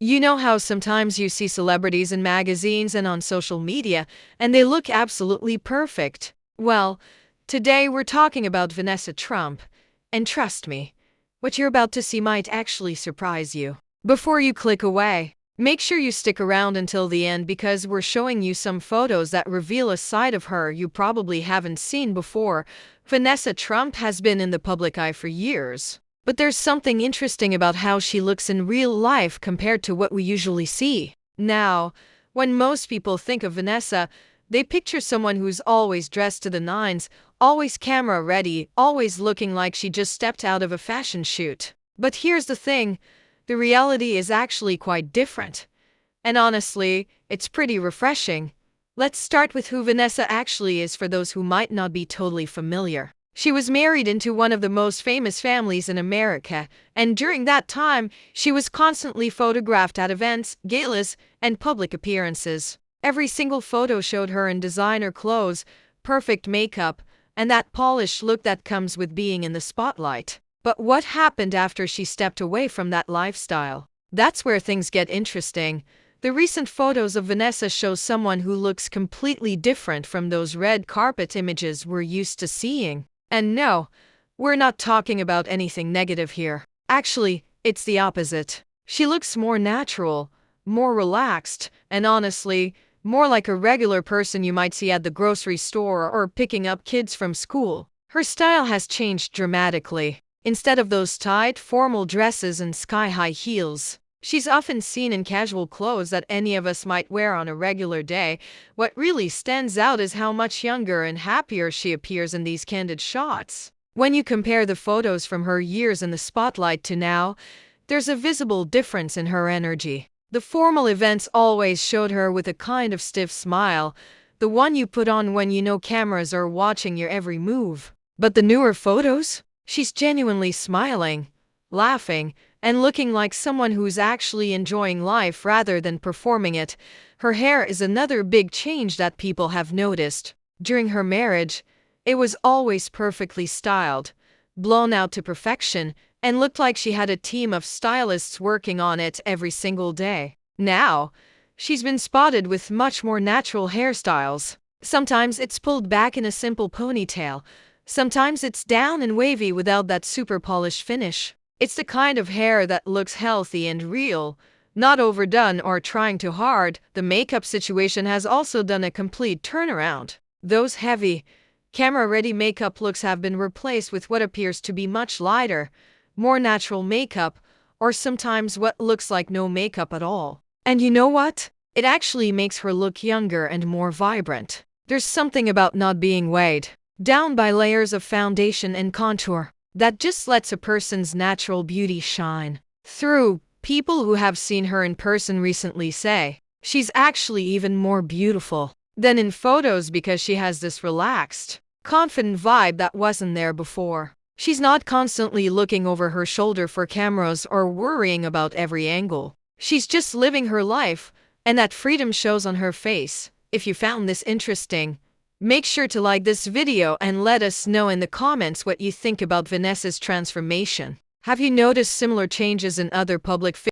You know how sometimes you see celebrities in magazines and on social media, and they look absolutely perfect? Well, today we're talking about Vanessa Trump, and trust me, what you're about to see might actually surprise you. Before you click away, make sure you stick around until the end because we're showing you some photos that reveal a side of her you probably haven't seen before. Vanessa Trump has been in the public eye for years. But there's something interesting about how she looks in real life compared to what we usually see. Now, when most people think of Vanessa, they picture someone who's always dressed to the nines, always camera ready, always looking like she just stepped out of a fashion shoot. But here's the thing, the reality is actually quite different. And honestly, it's pretty refreshing. Let's start with who Vanessa actually is for those who might not be totally familiar. She was married into one of the most famous families in America, and during that time, she was constantly photographed at events, galas, and public appearances. Every single photo showed her in designer clothes, perfect makeup, and that polished look that comes with being in the spotlight. But what happened after she stepped away from that lifestyle? That's where things get interesting. The recent photos of Vanessa show someone who looks completely different from those red carpet images we're used to seeing. And no, we're not talking about anything negative here. Actually, it's the opposite. She looks more natural, more relaxed, and honestly, more like a regular person you might see at the grocery store or picking up kids from school. Her style has changed dramatically. Instead of those tight, formal dresses and sky-high heels, she's often seen in casual clothes that any of us might wear on a regular day. What really stands out is how much younger and happier she appears in these candid shots. When you compare the photos from her years in the spotlight to now, there's a visible difference in her energy. The formal events always showed her with a kind of stiff smile, the one you put on when you know cameras are watching your every move. But the newer photos? She's genuinely smiling, laughing, and looking like someone who's actually enjoying life rather than performing it. Her hair is another big change that people have noticed. During her marriage, it was always perfectly styled, blown out to perfection, and looked like she had a team of stylists working on it every single day. Now, she's been spotted with much more natural hairstyles. Sometimes it's pulled back in a simple ponytail. Sometimes it's down and wavy without that super polished finish. It's the kind of hair that looks healthy and real, not overdone or trying too hard. The makeup situation has also done a complete turnaround. Those heavy, camera-ready makeup looks have been replaced with what appears to be much lighter, more natural makeup, or sometimes what looks like no makeup at all. And you know what? It actually makes her look younger and more vibrant. There's something about not being weighed down by layers of foundation and contour that just lets a person's natural beauty shine through. People who have seen her in person recently say she's actually even more beautiful than in photos because she has this relaxed, confident vibe that wasn't there before. She's not constantly looking over her shoulder for cameras or worrying about every angle. She's just living her life, and that freedom shows on her face. If you found this interesting, make sure to like this video and let us know in the comments what you think about Vanessa's transformation. Have you noticed similar changes in other public figures?